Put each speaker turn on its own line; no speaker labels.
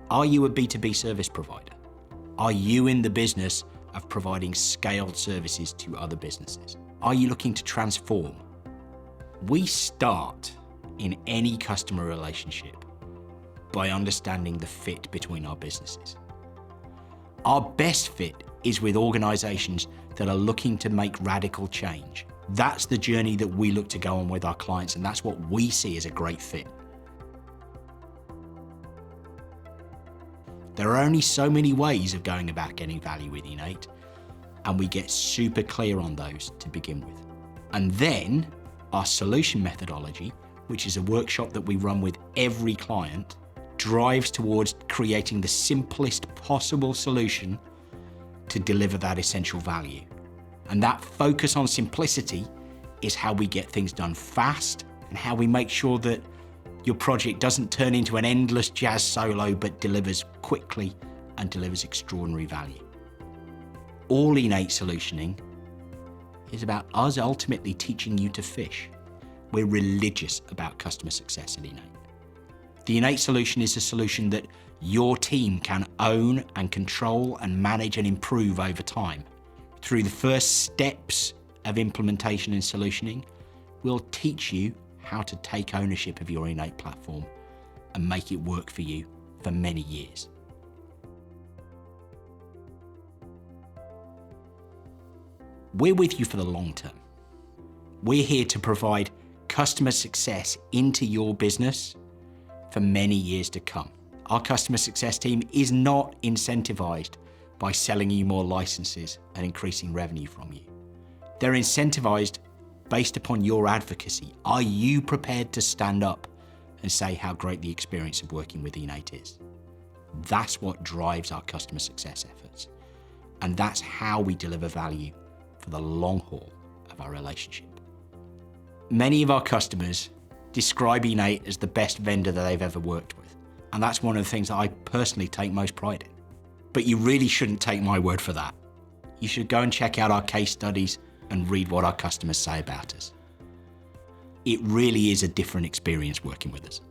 Are you a B2B service provider? Are you in the business of providing scaled services to other businesses? Are you looking to transform? We start in any customer relationship by understanding the fit between our businesses. Our best fit is with organizations that are looking to make radical change. That's the journey that we look to go on with our clients, and that's what we see as a great fit. There are only so many ways of going about getting value with Enate, and we get super clear on those to begin with. And then our solution methodology, which is a workshop that we run with every client, drives towards creating the simplest possible solution to deliver that essential value. And that focus on simplicity is how we get things done fast and how we make sure that your project doesn't turn into an endless jazz solo, but delivers quickly and delivers extraordinary value. All Enate solutioning is about us ultimately teaching you to fish. We're religious about customer success at Enate. The Enate solution is a solution that your team can own and control and manage and improve over time. Through the first steps of implementation and solutioning, we'll teach you how to take ownership of your Enate platform and make it work for you for many years. We're with you for the long term. We're here to provide customer success into your business for many years to come. Our customer success team is not incentivized by selling you more licenses and increasing revenue from you. They're incentivized based upon your advocacy. Are you prepared to stand up and say how great the experience of working with Enate is? That's what drives our customer success efforts. And that's how we deliver value for the long haul of our relationship. Many of our customers describe Enate as the best vendor that they've ever worked with. And that's one of the things that I personally take most pride in. But you really shouldn't take my word for that. You should go and check out our case studies and read what our customers say about us. It really is a different experience working with us.